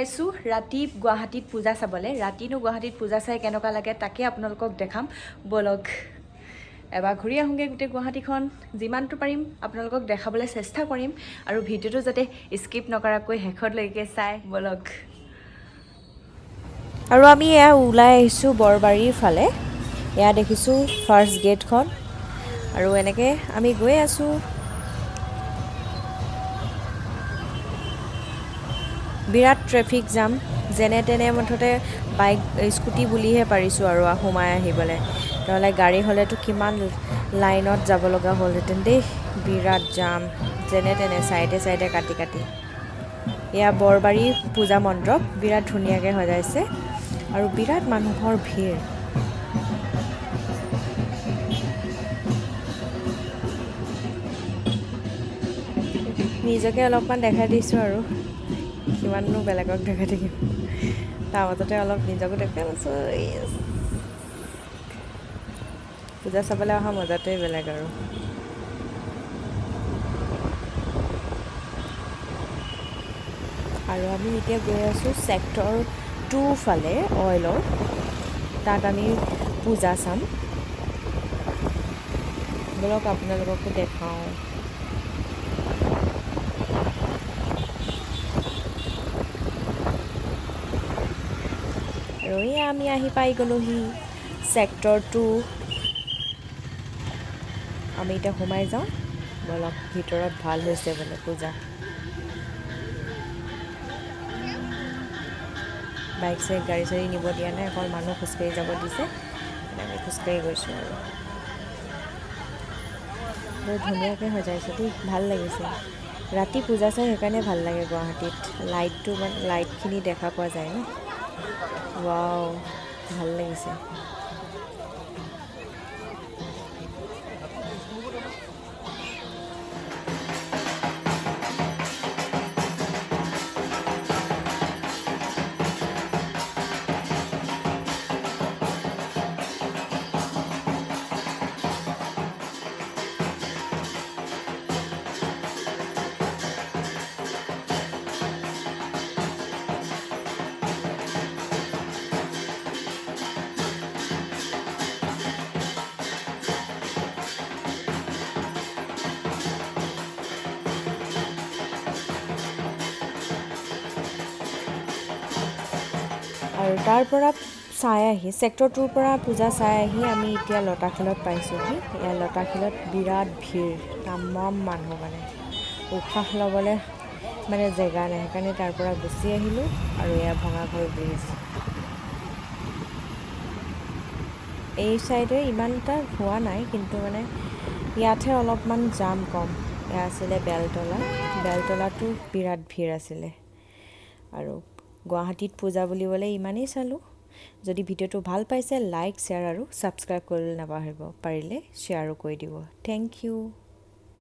আহিছোঁ ৰাতি গুৱাহাটীত পূজা চাবলৈ। ৰাতিনো গুৱাহাটীত পূজা চাই কেনেকুৱা লাগে তাকে আপোনালোকক দেখাম বলক। এবাৰ ঘূৰি আহোঁগৈ গোটেই গুৱাহাটীখন, যিমানটো পাৰিম আপোনালোকক দেখাবলৈ চেষ্টা কৰিম আৰু ভিডিঅ'টো যাতে স্কিপ নকৰাকৈ শেষলৈকে চাই বলক। আৰু আমি এয়া ওলাই আহিছোঁ বৰবাৰীৰ ফালে। এয়া দেখিছোঁ ফাৰ্ষ্ট গেটখন আৰু এনেকৈ আমি গৈ আছোঁ। বিৰাট ট্ৰেফিক জাম, যেনে তেনে মুঠতে বাইক স্কুটি বুলিহে পাৰিছোঁ আৰু সোমাই আহিবলৈ, নহ'লে গাড়ী হ'লেতো কিমান লাইনত যাব লগা হ'লহেঁতেন দেই। বিৰাট জাম, যেনে তেনে চাইডে চাইডে কাটি কাটি। এয়া বৰবাৰী পূজা মণ্ডপ বিৰাট ধুনীয়াকৈ সজাইছে আৰু বিৰাট মানুহৰ ভিৰ। নিজকে অলপমান দেখাই দিছোঁ আৰু কিমাননো বেলেগক দেখাই থাকিম, তাৰ মাজতে অলপ নিজকো দেখাই লৈছোঁ। পূজা চাবলৈ অহা মজাটোৱে বেলেগ আৰু। আৰু আমি এতিয়া গৈ আছোঁ ছেক্টৰ 2 ফালে অইলৰ, তাত আমি পূজা চাম বলক আপোনালোককো দেখাওঁ। আৰু এয়া আমি আহি পাই গ'লোহি ছেক্টৰ 2। আমি এতিয়া সোমাই যাওঁ বলক, ভিতৰত ভাল হৈছে বোলে পূজা। বাইক চাইক গাড়ী চাড়ী নিব দিয়া নাই, অকল মানুহ খোজকাঢ়ি যাব দিছে। আমি খোজকাঢ়ি গৈছোঁ আৰু বহুত ধুনীয়াকৈ সজাইছে দেই, ভাল লাগিছে। ৰাতি পূজা চাই সেইকাৰণে ভাল লাগে গুৱাহাটীত, লাইটখিনি দেখা পোৱা যায় ন। ৱাও, ভাল লাগিছে। আৰু তাৰ পৰা চাই আহি ছেক্টৰ 2ৰ পৰা পূজা চাই আহি আমি এতিয়া লতাশিলত পাইছোঁহি। এয়া লতাশিলত বিৰাট ভিৰ, তামাম মানুহ, মানে উশাহ ল'বলৈ মানে জেগা নাই, সেইকাৰণে তাৰ পৰা গুচি আহিলোঁ। আৰু এয়া ভঙাঘৰ ব্ৰিজ, এই চাইডে ইমান এটা হোৱা নাই, কিন্তু মানে ইয়াতহে অলপমান জাম কম। এয়া আছিলে বেলতলাটো বিৰাট ভিৰ আছিলে। আৰু গুৱাহাটীত পূজা বুলিবলৈ ইমানেই চালোঁ। যদি ভিডিঅ'টো ভাল পাইছে লাইক, শ্বেয়াৰ আৰু ছাবস্ক্ৰাইব কৰিবলৈ নাপাহৰিব, পাৰিলে শ্বেয়াৰো কৰি দিব। Thank U.